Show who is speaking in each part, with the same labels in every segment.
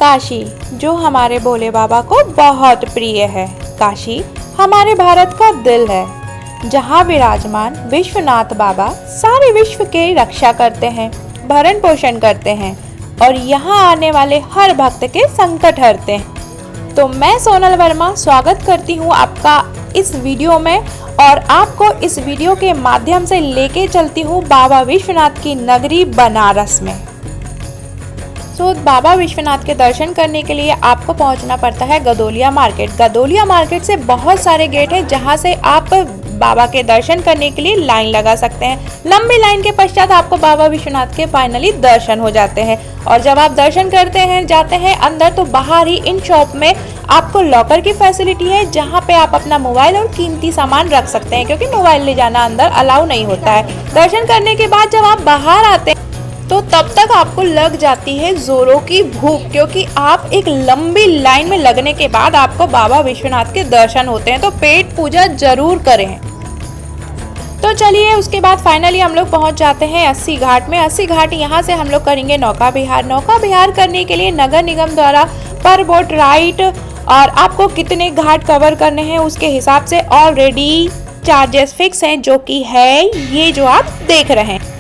Speaker 1: काशी, जो हमारे भोले बाबा को बहुत प्रिय है। काशी हमारे भारत का दिल है, जहाँ विराजमान विश्वनाथ बाबा सारे विश्व की रक्षा करते हैं, भरण पोषण करते हैं और यहाँ आने वाले हर भक्त के संकट हरते हैं। तो मैं सोनल वर्मा स्वागत करती हूँ आपका इस वीडियो में और आपको इस वीडियो के माध्यम से लेके चलती हूँ बाबा विश्वनाथ की नगरी बनारस में। तो बाबा विश्वनाथ के दर्शन करने के लिए आपको पहुंचना पड़ता है गदोलिया मार्केट। गदोलिया मार्केट से बहुत सारे गेट हैं जहां से आप बाबा के दर्शन करने के लिए लाइन लगा सकते हैं। लंबी लाइन के पश्चात आपको बाबा विश्वनाथ के फाइनली दर्शन हो जाते हैं। और जब आप दर्शन करते हैं जाते हैं अंदर, तो बाहर ही इन शॉप में आपको लॉकर की फैसिलिटी है, जहां पे आप अपना मोबाइल और कीमती सामान रख सकते हैं, क्योंकि मोबाइल ले जाना अंदर अलाउ नहीं होता है। दर्शन करने के बाद जब आप बाहर आते हैं तो तब तक आपको लग जाती है जोरों की भूख, क्योंकि आप एक लंबी लाइन में लगने के बाद आपको बाबा विश्वनाथ के दर्शन होते हैं। तो पेट पूजा जरूर करें। तो चलिए, उसके बाद फाइनली हम लोग पहुंच जाते हैं 80 घाट में। 80 घाट यहाँ से हम लोग करेंगे नौका विहार। नौका विहार करने के लिए नगर निगम द्वारा पर बोट राइट और आपको कितने घाट कवर करने हैं उसके हिसाब से ऑलरेडी चार्जेस फिक्स हैं, जो कि है ये जो आप देख रहे हैं।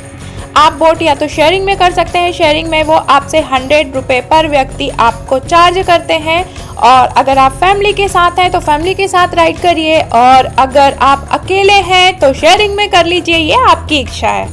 Speaker 1: आप बोट या तो शेयरिंग में कर सकते हैं। शेयरिंग में वो आपसे 100 रुपये पर व्यक्ति आपको चार्ज करते हैं, और अगर आप फैमिली के साथ हैं तो फैमिली के साथ राइड करिए, और अगर आप अकेले हैं तो शेयरिंग में कर लीजिए, ये आपकी इच्छा है।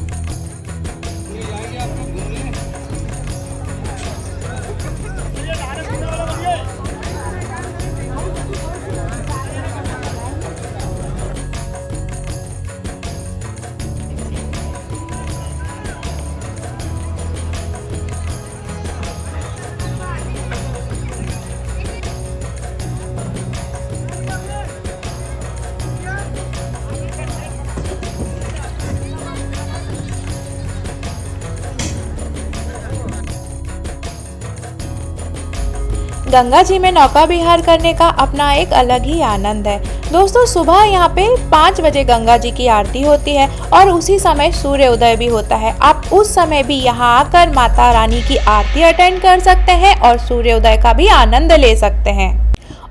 Speaker 1: गंगा जी में नौका विहार करने का अपना एक अलग ही आनंद है। दोस्तों, सुबह यहाँ पे 5 बजे गंगा जी की आरती होती है और उसी समय सूर्य उदय भी होता है। आप उस समय भी यहाँ आकर माता रानी की आरती अटेंड कर सकते हैं और सूर्य उदय का भी आनंद ले सकते हैं।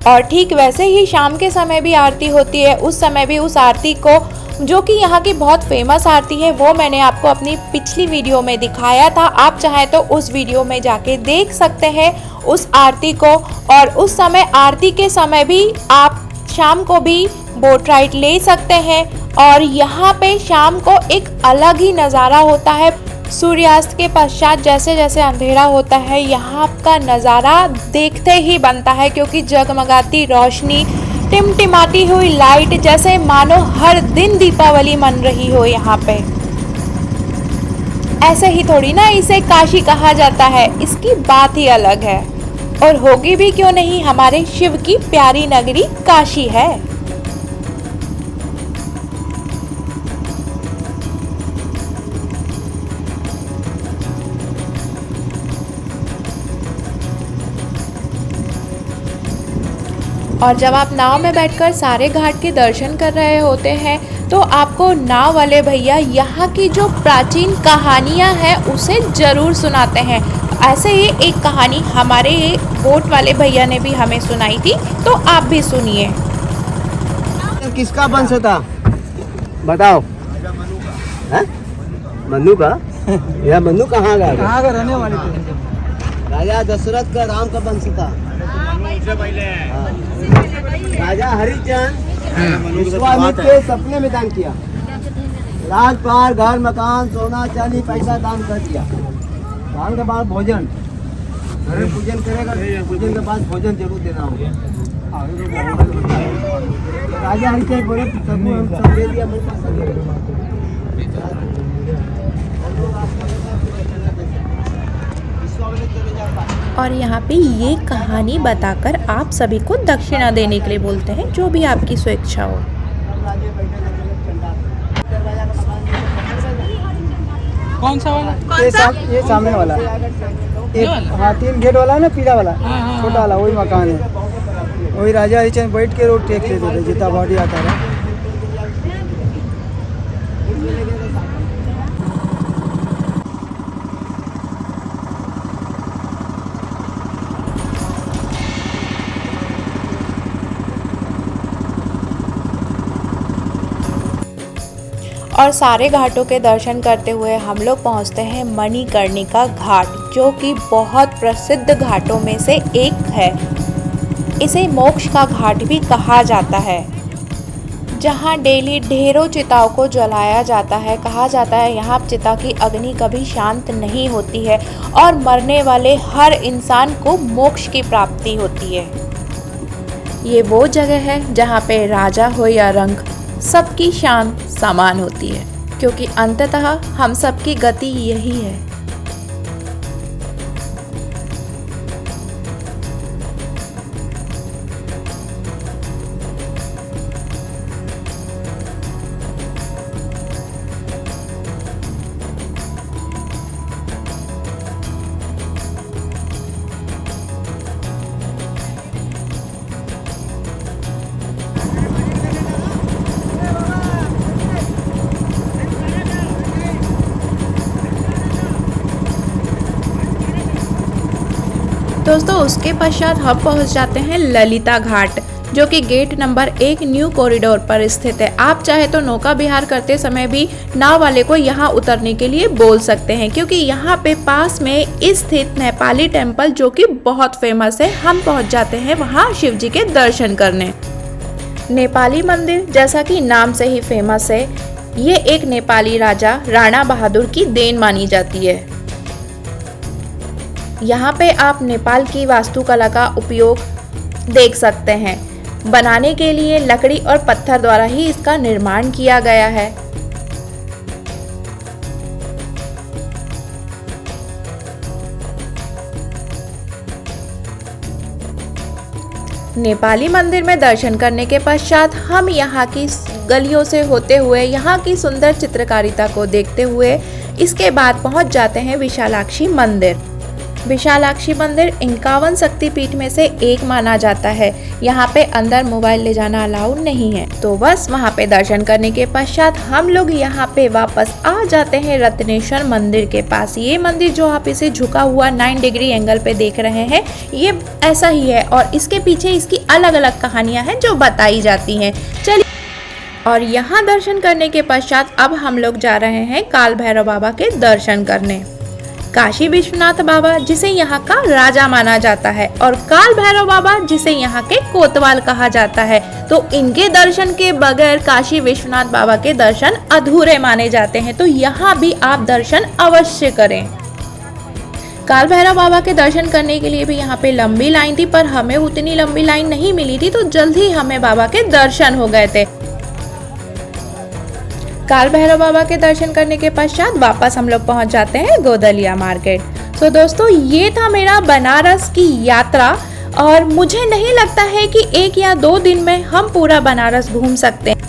Speaker 1: और ठीक वैसे ही शाम के समय भी आरती होती है। उस समय भी उस आरती को, जो कि यहाँ की बहुत फेमस आरती है, वो मैंने आपको अपनी पिछली वीडियो में दिखाया था। आप चाहें तो उस वीडियो में जाके देख सकते हैं उस आरती को। और उस समय आरती के समय भी आप शाम को भी बोट राइड ले सकते हैं। और यहाँ पे शाम को एक अलग ही नज़ारा होता है। सूर्यास्त के पश्चात जैसे जैसे अंधेरा होता है, यहाँ का नज़ारा देखते ही बनता है, क्योंकि जगमगाती रोशनी, टिमटिमाती हुई लाइट, जैसे मानो हर दिन दीपावली मन रही हो यहाँ पे। ऐसे ही थोड़ी ना इसे काशी कहा जाता है, इसकी बात ही अलग है। और होगी भी क्यों नहीं, हमारे शिव की प्यारी नगरी काशी है। और जब आप नाव में बैठकर सारे घाट के दर्शन कर रहे होते हैं, तो आपको नाव वाले भैया यहाँ की जो प्राचीन कहानियाँ हैं उसे ज़रूर सुनाते हैं। ऐसे ही एक कहानी हमारे बोट वाले भैया ने भी हमें सुनाई थी, तो आप भी सुनिए।
Speaker 2: किसका वंश था बताओ? मनु का? यह मनु कहाँ का रहने वाले थे? राजा दशरथ का, राम का वंश था। राजा हरिचंद विश्वामित्र के सपने में दान किया। राजपाट, घर, मकान, सोना, चांदी, पैसा दान कर दिया। दान के बाद भोजन, घर में पूजन करेगा, पूजन के बाद भोजन जरूर देना होगा। राजा हरिचंद बोले सब दे दिया।
Speaker 1: और यहाँ पे ये कहानी बताकर आप सभी को दक्षिणा देने के लिए बोलते हैं, जो भी आपकी स्वेच्छा हो।
Speaker 3: कौन सा वाला?
Speaker 2: ये सामने वाला, हाँ 3 गेट वाला है ना, पीला वाला, छोटा वाला, वही मकान है। वही राजा हरिचंद बैठ के रोड टेक लेते थे, जितना बॉडी आता है।
Speaker 1: और सारे घाटों के दर्शन करते हुए हम लोग पहुंचते हैं मणिकर्णिका घाट, जो कि बहुत प्रसिद्ध घाटों में से एक है। इसे मोक्ष का घाट भी कहा जाता है, जहां डेली ढेरों चिताओं को जलाया जाता है। कहा जाता है यहाँ चिता की अग्नि कभी शांत नहीं होती है और मरने वाले हर इंसान को मोक्ष की प्राप्ति होती है। ये वो जगह है जहाँ पे राजा हो या रंक, सबकी शान समान होती है, क्योंकि अंततः हम सबकी गति यही है। दोस्तों उसके पश्चात हम पहुंच जाते हैं ललिता घाट, जो कि गेट नंबर 1 न्यू कॉरिडोर पर स्थित है। आप चाहे तो नौका विहार करते समय भी नाव वाले को यहाँ उतरने के लिए बोल सकते हैं, क्योंकि यहाँ पे पास में स्थित नेपाली टेम्पल, जो कि बहुत फेमस है, हम पहुँच जाते हैं वहाँ शिव जी के दर्शन करने। नेपाली मंदिर जैसा कि नाम से ही फेमस है, ये एक नेपाली राजा राणा बहादुर की देन मानी जाती है। यहाँ पे आप नेपाल की वास्तुकला का उपयोग देख सकते हैं। बनाने के लिए लकड़ी और पत्थर द्वारा ही इसका निर्माण किया गया है। नेपाली मंदिर में दर्शन करने के पश्चात हम यहाँ की गलियों से होते हुए यहाँ की सुंदर चित्रकारिता को देखते हुए इसके बाद पहुँच जाते हैं विशालाक्षी मंदिर। विशालाक्षी मंदिर 51 शक्तिपीठ में से एक माना जाता है। यहाँ पे अंदर मोबाइल ले जाना अलाउड नहीं है। तो बस वहाँ पे दर्शन करने के पश्चात हम लोग यहाँ पे वापस आ जाते हैं रत्नेश्वर मंदिर के पास। ये मंदिर जो आप इसे झुका हुआ 9 डिग्री एंगल पे देख रहे हैं, ये ऐसा ही है और इसके पीछे इसकी अलग अलग कहानियाँ हैं जो बताई जाती हैं। चलिए, और यहाँ दर्शन करने के पश्चात अब हम लोग जा रहे हैं काल भैरव बाबा के दर्शन करने। काशी विश्वनाथ बाबा जिसे यहाँ का राजा माना जाता है और काल भैरव बाबा जिसे यहाँ के कोतवाल कहा जाता है, तो इनके दर्शन के बगैर काशी विश्वनाथ बाबा के दर्शन अधूरे माने जाते हैं। तो यहाँ भी आप दर्शन अवश्य करें। काल भैरव बाबा के दर्शन करने के लिए भी यहाँ पे लंबी लाइन थी, पर हमें उतनी लंबी लाइन नहीं मिली थी, तो जल्द ही हमें बाबा के दर्शन हो गए थे। काल भैरव बाबा के दर्शन करने के पश्चात वापस हम लोग पहुंच जाते हैं गोदलिया मार्केट। तो दोस्तों ये था मेरा बनारस की यात्रा, और मुझे नहीं लगता है कि 1 या 2 दिन में हम पूरा बनारस घूम सकते हैं।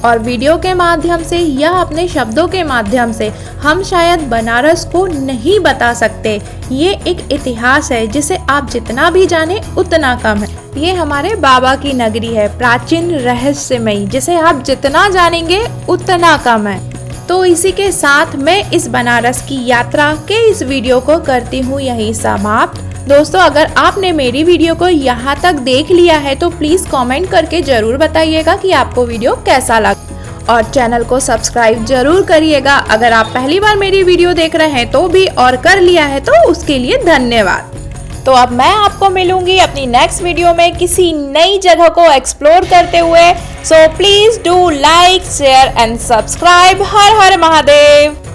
Speaker 1: और वीडियो के माध्यम से या अपने शब्दों के माध्यम से हम शायद बनारस को नहीं बता सकते। ये एक इतिहास है जिसे आप जितना भी जाने उतना कम है। ये हमारे बाबा की नगरी है, प्राचीन रहस्यमयी, जिसे आप जितना जानेंगे उतना कम है। तो इसी के साथ मैं इस बनारस की यात्रा के इस वीडियो को करती हूँ यही समाप्त। दोस्तों अगर आपने मेरी वीडियो को यहाँ तक देख लिया है तो प्लीज कमेंट करके जरूर बताइएगा कि आपको वीडियो कैसा लगा, और चैनल को सब्सक्राइब जरूर करिएगा अगर आप पहली बार मेरी वीडियो देख रहे हैं तो भी, और कर लिया है तो उसके लिए धन्यवाद। तो अब मैं आपको मिलूंगी अपनी नेक्स्ट वीडियो में किसी नई जगह को एक्सप्लोर करते हुए। So please do like, share and subscribe. Her her Mahadev.